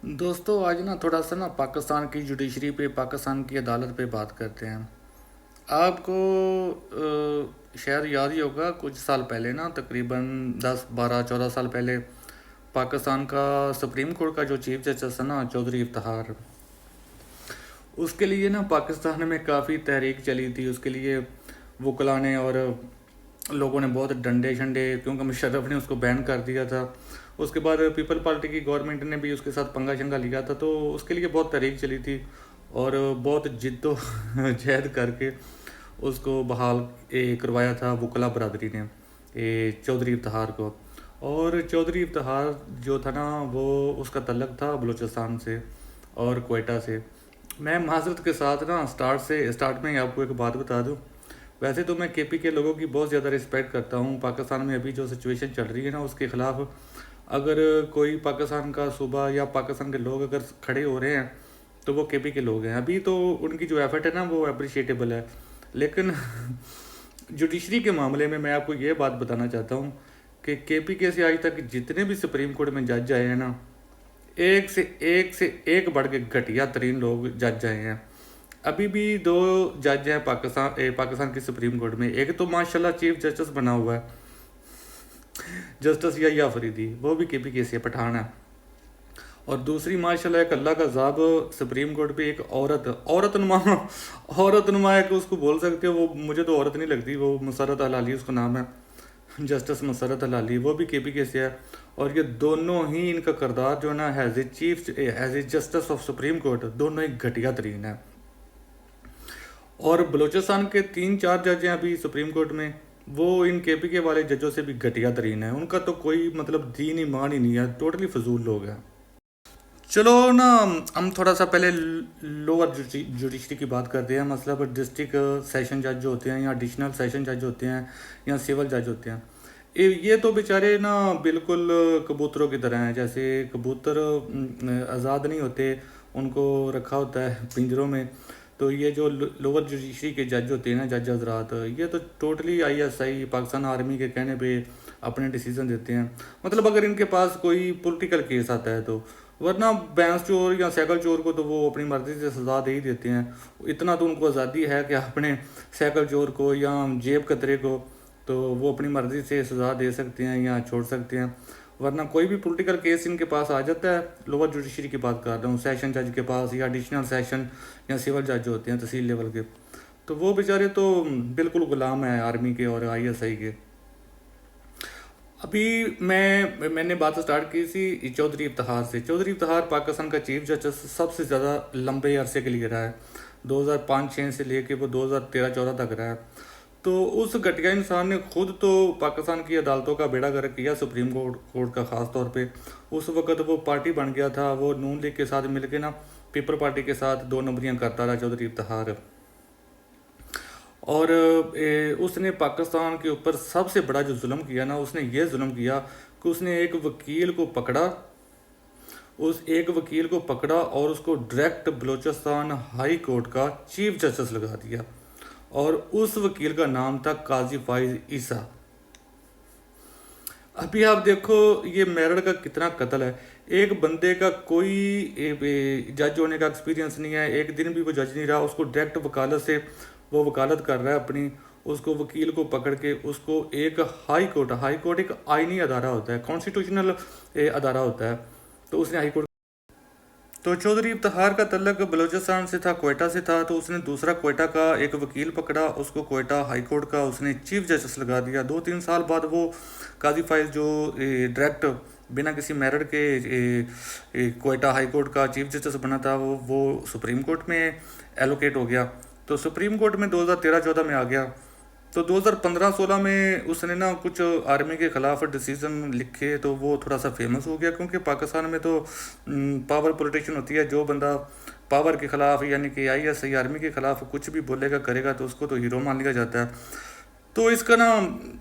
دوستو آج نا تھوڑا سا نا پاکستان کی جوڈیشری پہ پاکستان کی عدالت پہ بات کرتے ہیں۔ آپ کو شاید یاد ہی ہوگا کچھ سال پہلے نا تقریباً 10 12 14 سال پہلے پاکستان کا سپریم کورٹ کا جو چیف جسٹس ہے نا چودھری افتخار، اس کے لیے نا پاکستان میں کافی تحریک چلی تھی۔ اس کے لیے وکلا نے اور لوگوں نے بہت ڈنڈے شنڈے، کیونکہ مشرف نے اس کو بین کر دیا تھا۔ اس کے بعد پیپل پارٹی کی گورنمنٹ نے بھی اس کے ساتھ پنگا شنگا لیا تھا، تو اس کے لیے بہت تحریک چلی تھی اور بہت جد و جہد کر کے اس کو بحال کروایا تھا وکلا برادری نے چودھری افتخار کو۔ اور چودھری افتخار جو تھا نا وہ اس کا تعلق تھا بلوچستان سے اور کوئٹہ سے۔ میں معذرت کے ساتھ نا اسٹارٹ میں ہی آپ کو ایک بات بتا دوں، ویسے تو میں کے پی کے لوگوں کی بہت زیادہ رسپیکٹ کرتا ہوں۔ پاکستان میں ابھی جو سچویشن چل رہی ہے نا اس کے خلاف اگر کوئی پاکستان کا صوبہ یا پاکستان کے لوگ اگر کھڑے ہو رہے ہیں تو وہ کے پی کے لوگ ہیں۔ ابھی تو ان کی جو ایفرٹ ہے نا وہ اپریشیٹیبل ہے، لیکن جوڈیشری کے معاملے میں آپ کو یہ بات بتانا چاہتا ہوں کہ کے پی کے سے آج تک جتنے بھی سپریم کورٹ میں جج آئے ہیں نا، ایک سے ایک بڑھ کے گھٹیا ترین لوگ جج آئے ہیں۔ ابھی بھی 2 جج ہیں پاکستان کی سپریم کورٹ میں۔ ایک تو ماشاءاللہ چیف جسٹس بنا ہوا ہے جسٹس یحییٰ فریدی، وہ بھی کے پی کے سے پٹھان ہے، اور دوسری ماشاءاللہ ایک اللہ کا عذاب سپریم کورٹ پہ ایک عورت نما ہے کہ اس کو بول سکتے ہو، وہ مجھے تو عورت نہیں لگتی، وہ مسرت حلالی اس کا نام ہے، جسٹس مسرت حلالی، وہ بھی کے پی کے سے ہے۔ اور یہ دونوں ہی ان کا کردار جو ہے نا as a justice of supreme court دونوں ہی گھٹیا ترین ہے۔ اور بلوچستان کے 3 4 جج ہیں ابھی سپریم کورٹ میں، وہ ان کے پی کے والے ججوں سے بھی گھٹیا ترین ہے۔ ان کا تو کوئی مطلب دین ایمان ہی نہیں ہے، ٹوٹلی فضول لوگ ہیں۔ چلو نا ہم تھوڑا سا پہلے لوور جوڈیشری کی بات کرتے ہیں، مطلب ڈسٹرکٹ سیشن جج جو ہوتے ہیں یا ایڈیشنل سیشن جج ہوتے ہیں یا سول جج ہوتے ہیں، یہ تو بیچارے نا بالکل کبوتروں کی طرح ہیں، جیسے کبوتر آزاد نہیں ہوتے، ان کو رکھا ہوتا ہے پنجروں میں۔ تو یہ جو لوور جوڈیشری کے جج ہوتے ہیں نا جج حضرات، یہ تو totally I S I Pakistan army کے کہنے پہ اپنے ڈیسیزن دیتے ہیں۔ مطلب اگر ان کے پاس کوئی پولیٹیکل کیس آتا ہے تو، ورنہ بینس چور یا سائیکل چور کو تو وہ اپنی مرضی سے سزا دے ہی دیتے ہیں۔ اتنا تو ان کو آزادی ہے کہ اپنے سائیکل چور کو یا جیب کترے کو تو وہ اپنی مرضی سے سزا دے سکتے ہیں یا چھوڑ سکتے ہیں، ورنہ کوئی بھی پولیٹیکل کیس ان کے پاس آ جاتا ہے، لوور جوڈیشری کی بات کر رہا ہوں، سیشن جج کے پاس یا ایڈیشنل سیشن یا سول جج جو ہوتے ہیں تحصیل لیول کے، تو وہ بیچارے تو بالکل غلام ہیں آرمی کے اور آئی ایس آئی کے۔ ابھی میں نے بات سٹارٹ کی تھی چودھری افتخار سے۔ چودھری افتخار پاکستان کا چیف جسٹس سب سے زیادہ لمبے عرصے کے لیے رہا ہے، 2005 6 سے لے کے وہ 2013 14 تک رہا ہے۔ تو اس گھٹیا انسان نے خود تو پاکستان کی عدالتوں کا بیڑا گرک کیا، سپریم کورٹ کا خاص طور پہ۔ اس وقت وہ پارٹی بن گیا تھا، وہ نون لیگ کے ساتھ مل کے نا پیپل پارٹی کے ساتھ 2 نمبریاں کرتا رہا چودھری افتخار۔ اور اس نے پاکستان کے اوپر سب سے بڑا جو ظلم کیا نا، اس نے یہ ظلم کیا کہ اس نے ایک وکیل کو پکڑا اور اس کو ڈائریکٹ بلوچستان ہائی کورٹ کا چیف جسٹس لگا دیا، اور اس وکیل کا نام تھا قاضی فائز عیسیٰ۔ ابھی آپ دیکھو یہ میرڑ کا کتنا قتل ہے۔ ایک بندے کا کوئی جج ہونے کا ایکسپیرینس نہیں ہے، ایک دن بھی وہ جج نہیں رہا، اس کو ڈائریکٹ وکالت سے وہ وکالت کر رہا ہے اپنی، اس کو وکیل کو پکڑ کے اس کو ایک ہائی کورٹ ایک آئینی ادارہ ہوتا ہے، کانسٹیٹیوشنل ادارہ ہوتا ہے، تو اس نے ہائی کورٹ، تو چودھری افتخار کا تعلق بلوچستان سے تھا، کوئٹہ سے تھا، تو اس نے دوسرا کوئٹہ کا ایک وکیل پکڑا، اس کو کوئٹہ ہائی کورٹ کا اس نے چیف جسٹس لگا دیا۔ 2 3 سال بعد وہ قاضی فائز جو ڈائریکٹ بنا کسی میرٹ کے کوئٹہ ہائی کورٹ کا چیف جسٹس بنا تھا، وہ سپریم کورٹ میں ایلوکیٹ ہو گیا، تو سپریم کورٹ میں 2013 14 میں آ گیا۔ تو 2015 16 میں اس نے نا کچھ آرمی کے خلاف ڈیسیزن لکھے، تو وہ تھوڑا سا فیمس ہو گیا، کیونکہ پاکستان میں تو پاور پولیٹیشن ہوتی ہے، جو بندہ پاور کے خلاف یعنی کہ آئی ایس آئی آرمی کے خلاف کچھ بھی بولے گا کرے گا تو اس کو تو ہیرو مان لیا جاتا ہے۔ تو اس کا نا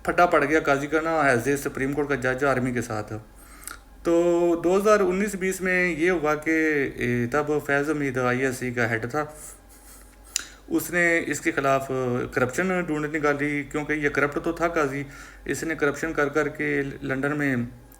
پھٹا پڑ گیا قاضی کا نا ایز اے سپریم کورٹ کا جج آرمی کے ساتھ۔ تو 2019 20 میں یہ ہوا کہ تب فیض حمید آئی ایس سی کا ہیڈ تھا، اس نے اس کے خلاف کرپشن ڈھونڈ نکالی، کیونکہ یہ کرپٹ تو تھا قاضی، اس نے کرپشن کر کے لنڈن میں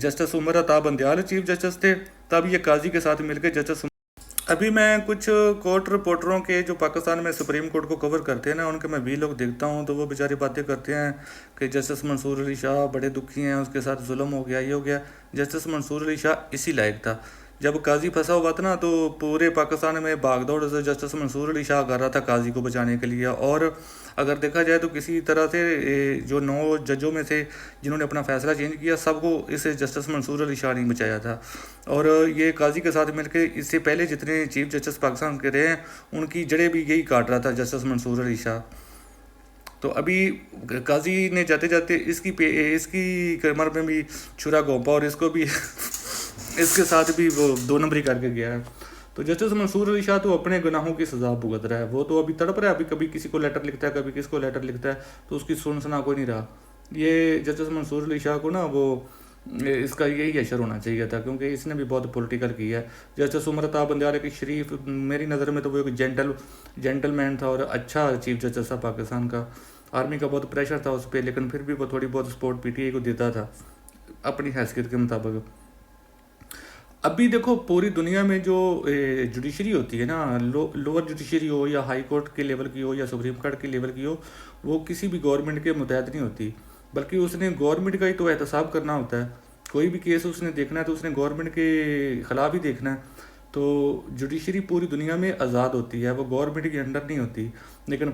justice Umar Ata Bandial chief justice تھے، تب یہ قاضی کے ساتھ مل کے جسٹس. ابھی میں کچھ کورٹ رپورٹروں کے جو پاکستان میں سپریم کورٹ کو کور کرتے ہیں نا، ان کے میں بھی لوگ دیکھتا ہوں تو وہ بیچارے باتیں کرتے ہیں کہ جسٹس منصور علی شاہ بڑے دکھی ہیں، اس کے ساتھ ظلم ہو گیا، یہ ہو گیا. جسٹس منصور علی شاہ اسی لائق تھا. جب قاضی پھنسا ہوا تھا نا تو پورے پاکستان میں بھاگ دوڑ سے جسٹس منصور علی شاہ کر رہا تھا قاضی کو بچانے کے لیے. اور اگر دیکھا جائے تو کسی طرح سے جو 9 ججوں میں سے جنہوں نے اپنا فیصلہ چینج کیا، سب کو اس جسٹس منصور علی شاہ نے بچایا تھا. اور یہ قاضی کے ساتھ مل کے اس سے پہلے جتنے چیف جسٹس پاکستان کے رہے ہیں ان کی جڑیں بھی یہی کاٹ رہا تھا جسٹس منصور علی شاہ. تو ابھی قاضی نے جاتے جاتے اس کی کمر میں بھی چھرا گھونپا اور اس کو بھی اس کے ساتھ بھی وہ 2 نمبری کر کے گیا ہے. تو جسٹس منصور علی شاہ تو اپنے گناہوں کی سزا بھگت رہا ہے. وہ تو ابھی تڑپ رہا ہے، ابھی کبھی کسی کو لیٹر لکھتا ہے، کبھی کس کو لیٹر لکھتا ہے، تو اس کی سنا کوئی نہیں رہا. یہ جسٹس منصور علی شاہ کو نا وہ اس کا یہی اشر ہونا چاہیے تھا، کیونکہ اس نے بھی بہت پولیٹیکل کیا ہے. جسٹس عمر عطا بندیال ایک شریف، میری نظر میں تو وہ ایک جینٹل مین تھا اور اچھا چیف جسٹس تھا پاکستان کا. آرمی کا بہت پریشر تھا اس پہ، لیکن پھر بھی وہ تھوڑی بہت سپورٹ پی ٹی آئی کو دیتا تھا اپنی حیثیت کے مطابق. ابھی دیکھو پوری دنیا میں جو جوڈیشری ہوتی ہے نا، لوور جوڈیشری ہو یا ہائی کورٹ کے لیول کی ہو یا سپریم کورٹ کے لیول کی ہو، وہ کسی بھی گورنمنٹ کے متحد نہیں ہوتی، بلکہ اس نے گورنمنٹ کا ہی تو احتساب کرنا ہوتا ہے. کوئی بھی کیس اس نے دیکھنا ہے تو اس نے گورنمنٹ کے خلاف ہی دیکھنا ہے. تو جوڈیشری پوری دنیا میں آزاد ہوتی ہے، وہ گورنمنٹ کے انڈر نہیں ہوتی. لیکن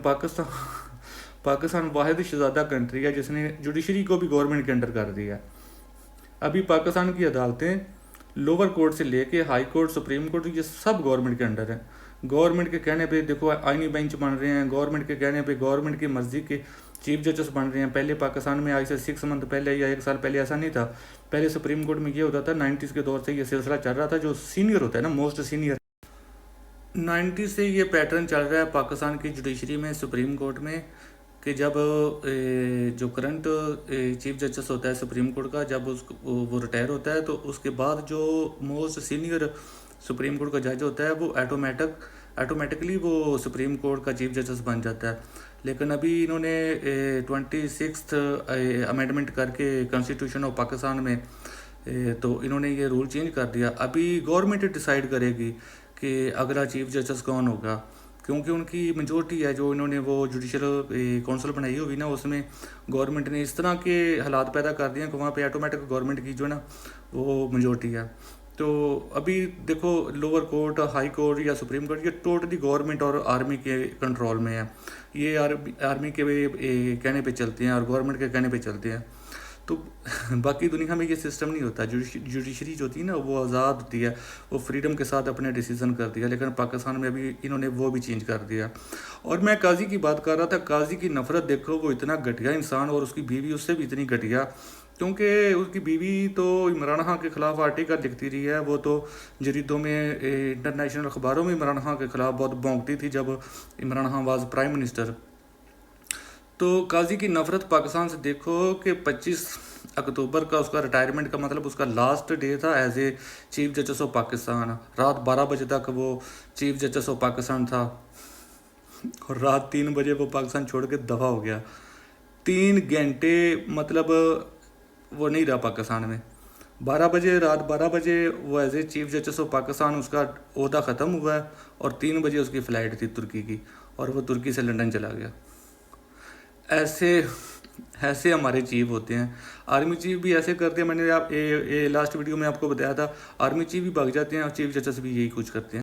پاکستان واحد شہزادہ کنٹری ہے جس نے جوڈیشری کو بھی گورنمنٹ کے انڈر کر دیا. ابھی پاکستان کی عدالتیں لوور کورٹ سے لے کے ہائی کورٹ، سپریم کورٹ، یہ سب گورنمنٹ کے انڈر ہیں. گورنمنٹ کے کہنے پہ دیکھو آئینی بینچ بن رہے ہیں، گورنمنٹ کے کہنے پہ گورنمنٹ کی مرضی کے چیف جسٹس بن رہے ہیں. پہلے پاکستان میں آج سے 6 منتھ پہلے یا 1 سال پہلے ایسا نہیں تھا. پہلے سپریم کورٹ میں یہ ہوتا تھا، 90s کے دور سے یہ سلسلہ چل رہا تھا. جو سینئر ہوتا ہے نا، موسٹ سینئر، 90 سے یہ پیٹرن چل رہا ہے پاکستان کی جوڈیشری میں، سپریم کورٹ میں، کہ جب جو کرنٹ چیف جسٹس ہوتا ہے سپریم کورٹ کا، جب وہ ریٹائر ہوتا ہے تو اس کے بعد جو موسٹ سینئر سپریم کورٹ کا جج ہوتا ہے وہ آٹومیٹکلی وہ سپریم کورٹ کا چیف جسٹس بن جاتا ہے. لیکن ابھی انہوں نے 26th امینڈمنٹ کر کے کانسٹیٹیوشن آف پاکستان میں تو انہوں نے یہ رول چینج کر دیا. ابھی گورنمنٹ ڈیسائیڈ کرے گی کہ اگلا چیف جسٹس کون ہوگا، کیونکہ ان کی میجورٹی ہے. جو انہوں نے وہ جوڈیشل کونسل بنائی ہوئی نا، اس میں گورنمنٹ نے اس طرح کے حالات پیدا کر دیے ہیں کہ وہاں پہ آٹومیٹک گورنمنٹ کی جو ہے نا وہ میجورٹی ہے. تو ابھی دیکھو لوور کورٹ، ہائی کورٹ یا سپریم کورٹ، یہ ٹوٹلی گورنمنٹ اور آرمی کے کنٹرول میں ہے. یہ آرمی کے کہنے پہ چلتے ہیں اور گورنمنٹ کے کہنے پہ چلتے ہیں. تو باقی دنیا میں یہ سسٹم نہیں ہوتا. جوڈیشری جو ہوتی ہے نا وہ آزاد ہوتی ہے، وہ فریڈم کے ساتھ اپنے ڈیسیزن کرتی ہے. لیکن پاکستان میں ابھی انہوں نے وہ بھی چینج کر دیا. اور میں قاضی کی بات کر رہا تھا، قاضی کی نفرت دیکھو، وہ اتنا گھٹیا انسان، اور اس کی بیوی اس سے بھی اتنی گھٹیا، کیونکہ اس کی بیوی تو عمران خان کے خلاف آرٹیکل لکھتی رہی ہے. وہ تو جریدوں میں، انٹرنیشنل اخباروں میں عمران خان کے خلاف بہت بونکتی تھی جب Imran Khan was prime minister. تو قاضی کی نفرت پاکستان سے دیکھو کہ 25 اکتوبر کا اس کا ریٹائرمنٹ کا مطلب اس کا لاسٹ ڈے تھا as a chief justice of Pakistan. رات 12 بجے تک وہ چیف جسٹس آف پاکستان تھا اور رات 3 بجے وہ پاکستان چھوڑ کے دفع ہو گیا. 3 گھنٹے مطلب وہ نہیں رہا پاکستان میں. 12 بجے، رات 12 بجے وہ as a chief justice of Pakistan اس کا عہدہ ختم ہوا ہے، اور 3 بجے اس کی فلائٹ تھی ترکی کی، اور وہ ترکی سے لنڈن چلا گیا. ایسے ہمارے چیف ہوتے ہیں. آرمی چیف بھی ایسے کرتے ہیں. میں نے لاسٹ ویڈیو میں آپ کو بتایا تھا، آرمی چیف بھی بھاگ جاتے ہیں اور چیف جسٹس بھی یہی کچھ کرتے ہیں.